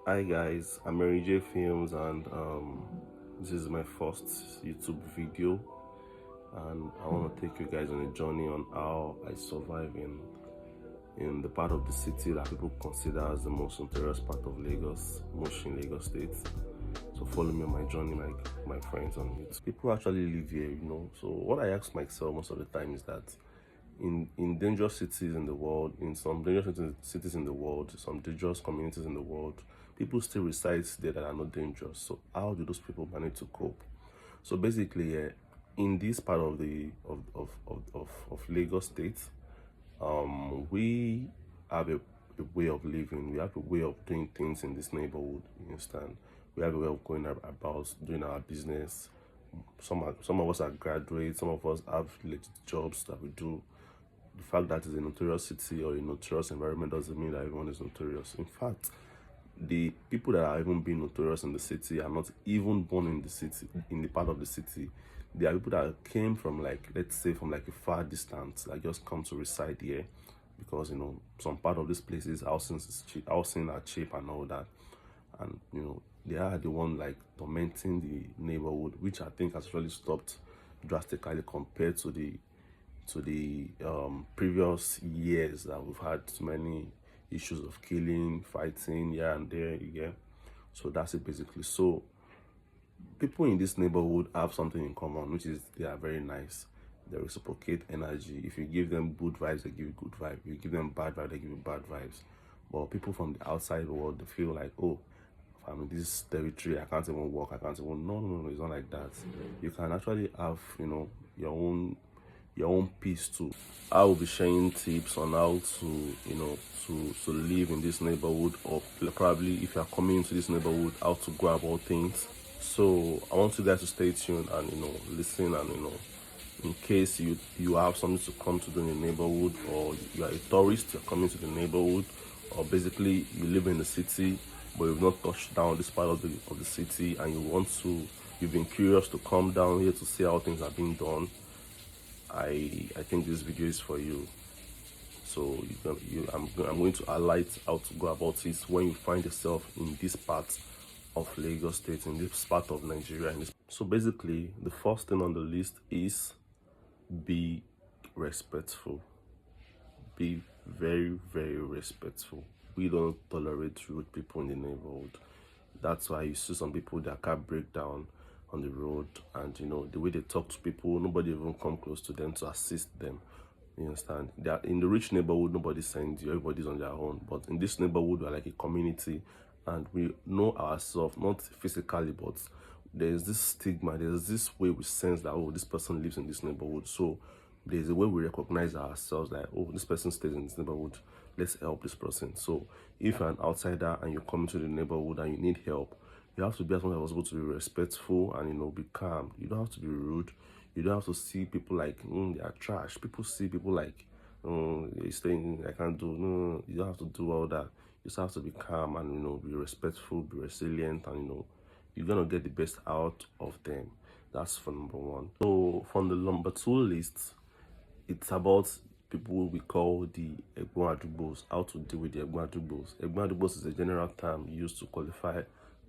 Hi guys, I'm Mary J Films and this is my first YouTube video, and I want to take you guys on a journey on how I survive in the part of the city that people consider as the most notorious part of Lagos, Mushin, Lagos State. So follow me on my journey, my friends on YouTube. People actually live here. So what I ask myself most of the time is that in dangerous cities in the world, in some dangerous cities in the world, some dangerous communities in the world, people still reside there that are not dangerous. So how do those people manage to cope? So basically, in this part of the of Lagos State, we have a way of living. We have a way of doing things in this neighborhood. You understand? We have a way of going about doing our business. Some of us are graduates. Some of us have legit jobs that we do. The fact that it's a notorious city or a notorious environment doesn't mean that everyone is notorious. In fact, the people that are even being notorious in the city are not even born in the city, in the part of the city. They are people that came from, like, let's say from like a far distance, that just come to reside here because some part of this place is housing are cheap and all that. And they are the one like tormenting the neighborhood, which I think has really stopped drastically compared to the previous years that we've had so many issues of killing, fighting here and there. Yeah, so that's it basically. So people in this neighborhood have something in common, which is they are very nice. They reciprocate energy. If you give them good vibes, they give you good vibes. If you give them bad vibes, they give you bad vibes. But people from the outside world, they feel like, oh, if I'm in this territory, I can't even walk, I can't even. No, no, no, it's not like that. You can actually have, your own peace too. I will be sharing tips on how to live in this neighborhood, or probably if you are coming into this neighborhood, how to go about things. So I want you guys to stay tuned and listen, and in case you have something to come to do in the neighborhood, or you are a tourist, you're coming to the neighborhood, or basically you live in the city but you've not touched down this part of the city, and you've been curious to come down here to see how things are being done. I think this video is for you. So I'm going to highlight how to go about it when you find yourself in this part of Lagos State, in this part of Nigeria. So basically, the first thing on the list is be respectful. Be very, very respectful. We don't tolerate rude people in the neighborhood. That's why you see some people that can't break down on the road, and the way they talk to people, nobody even come close to them to assist them. You understand? They are in the rich neighborhood, nobody sends you, everybody's on their own. But in this neighborhood, we're like a community, and we know ourselves, not physically, but there's this stigma, there's this way we sense that, oh, this person lives in this neighborhood. So there's a way we recognize ourselves, that, oh, this person stays in this neighborhood, let's help this person. So if you're an outsider and you come into the neighborhood and you need help, you have to be as much as possible to be respectful and be calm. You don't have to be rude. You don't have to see people like they are trash. People see people like they're saying I can't do. No, you don't have to do all that. You just have to be calm and be respectful, be resilient, and you're gonna get the best out of them. That's for number one. So from the number two list, it's about people we call the Egbon Adubos, how to deal with the Egbon Adubos. Egbon Adubos is a general term used to qualify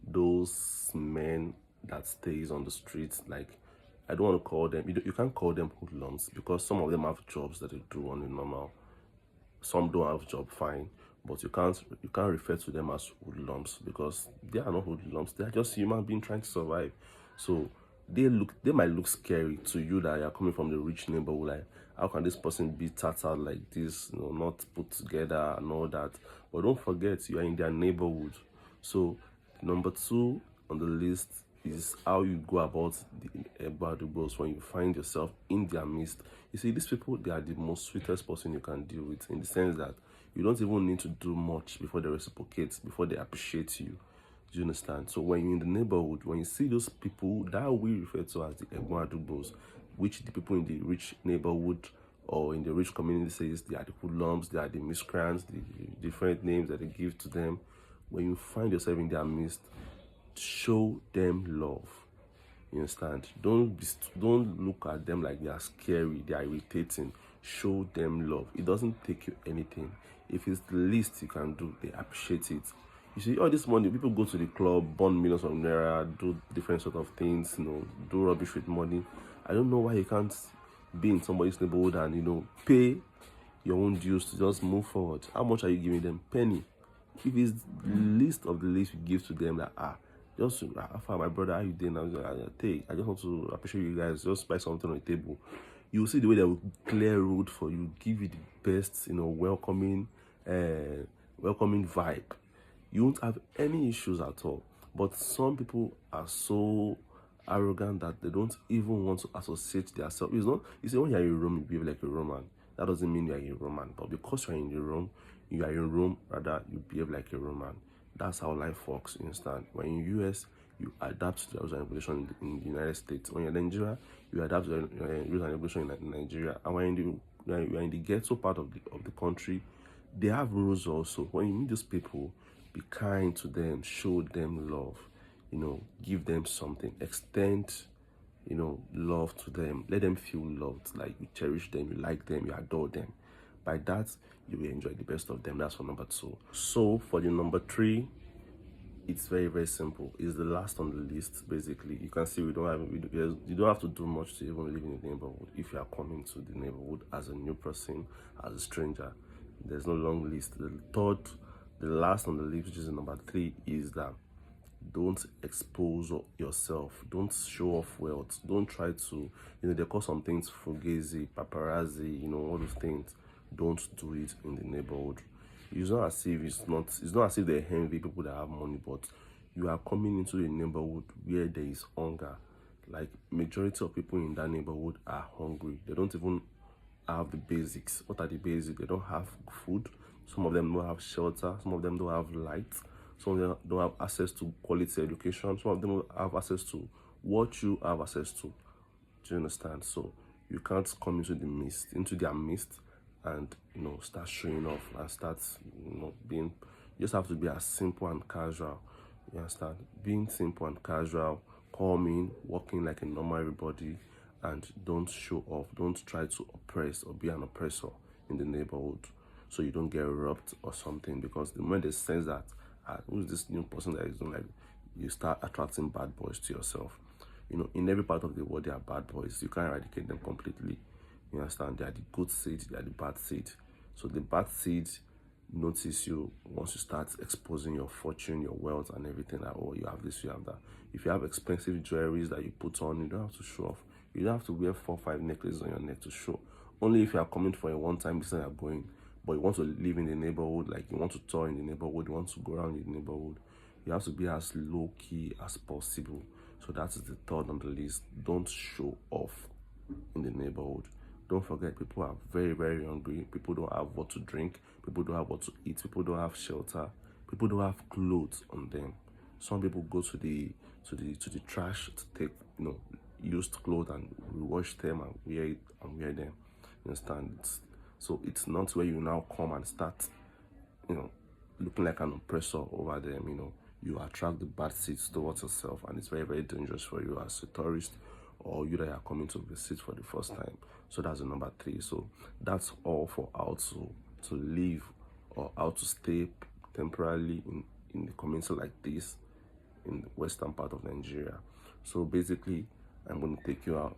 those men that stays on the streets. Like, I don't want to call them, you can't call them hoodlums, because some of them have jobs that they do on the normal. Some don't have job, fine, but you can't refer to them as hoodlums, because they are not hoodlums. They are just human beings trying to survive. So they might look scary to you that you are coming from the rich neighborhood. Like, how can this person be tattered like this, not put together and all that? But don't forget, you are in their neighborhood. So number two on the list is how you go about the Egbadubos when you find yourself in their midst. You see, these people, they are the most sweetest person you can deal with, in the sense that you don't even need to do much before they reciprocate, before they appreciate you. Do you understand? So when you're in the neighborhood, when you see those people that we refer to as the Egbadubos, which the people in the rich neighborhood or in the rich community says they are the hoodlums, they are the miscreants, the different names that they give to them. When you find yourself in their midst, show them love. You understand? Don't look at them like they are scary, they are irritating. Show them love. It doesn't take you anything. If it's the least you can do, they appreciate it. You see, all this money, people go to the club, burn millions of naira, do different sort of things, do rubbish with money. I don't know why you can't be in somebody's neighborhood and, pay your own dues to just move forward. How much are you giving them? Penny. If it's the least of the least you give to them, like, just my brother, how you doing? I just want to appreciate you guys. Just buy something on the table. You will see the way they will clear road for you, give you the best, welcoming vibe. You won't have any issues at all. But some people are so arrogant that they don't even want to associate themselves. It's not. You see, when you're in Rome, you behave like a Roman. That doesn't mean you're a Roman. But because you're in Rome, you are in Rome. Rather, you behave like a Roman. That's how life works. You understand? When in US, you adapt to the rules and regulation in the United States. When you're in Nigeria, you adapt to the rules and regulation in Nigeria. And when you're in the ghetto part of the country, they have rules also. When you meet those people, be kind to them, show them love, give them something, extend, love to them, let them feel loved, like you cherish them, you like them, you adore them. By that, you will enjoy the best of them. That's for number 2. So for the number 3, it's very, very simple. It's the last on the list. Basically, you can see you don't have to do much to even live in the neighborhood. If you are coming to the neighborhood as a new person, as a stranger, there's no long list. The last on the list, which is number 3, is that don't expose yourself. Don't show off wealth. Don't try to, they call some things fugazi, paparazzi, all those things. Don't do it in the neighborhood. It's not as if they envy people that have money, but you are coming into a neighborhood where there is hunger. Like, majority of people in that neighborhood are hungry. They don't even have the basics. What are the basics? They don't have food. Some of them don't have shelter. Some of them don't have light. Some of them don't have access to quality education. Some of them don't have access to what you have access to. Do you understand? So you can't come into their midst and start showing off and start being. You just have to be as simple and casual. You understand? Being simple and casual, calming, walking like a normal everybody, and don't show off. Don't try to oppress or be an oppressor in the neighborhood, so you don't get robbed or something. Because the moment they sense that who's this new person that is doing, like, you start attracting bad boys to yourself. In every part of the world there are bad boys. You can't eradicate them completely. You understand? They are the good seed, they are the bad seed. So the bad seed notice you once you start exposing your fortune, your wealth, and everything. Like, oh, you have this, you have that. If you have expensive jewelries that you put on, you don't have to show off. You don't have to wear 4 or 5 necklaces on your neck to show. Only if you are coming for a one-time business, you are going. But you want to live in the neighborhood, like you want to tour in the neighborhood, you want to go around in the neighborhood, you have to be as low-key as possible. So that is the 3rd on the list. Don't show off in the neighborhood. Don't forget, people are very, very hungry. People don't have what to drink. People don't have what to eat. People don't have shelter. People don't have clothes on them. Some people go to the trash to take used clothes and wash them and wear them. You understand? So it's not where you now come and start looking like an oppressor over them. You attract the bad seeds towards yourself, and it's very, very dangerous for you as a tourist or you that are coming to visit for the first time. So that's the number 3. So that's all for how to live or how to stay temporarily in the community like this in the western part of Nigeria. So basically, I'm going to take you out.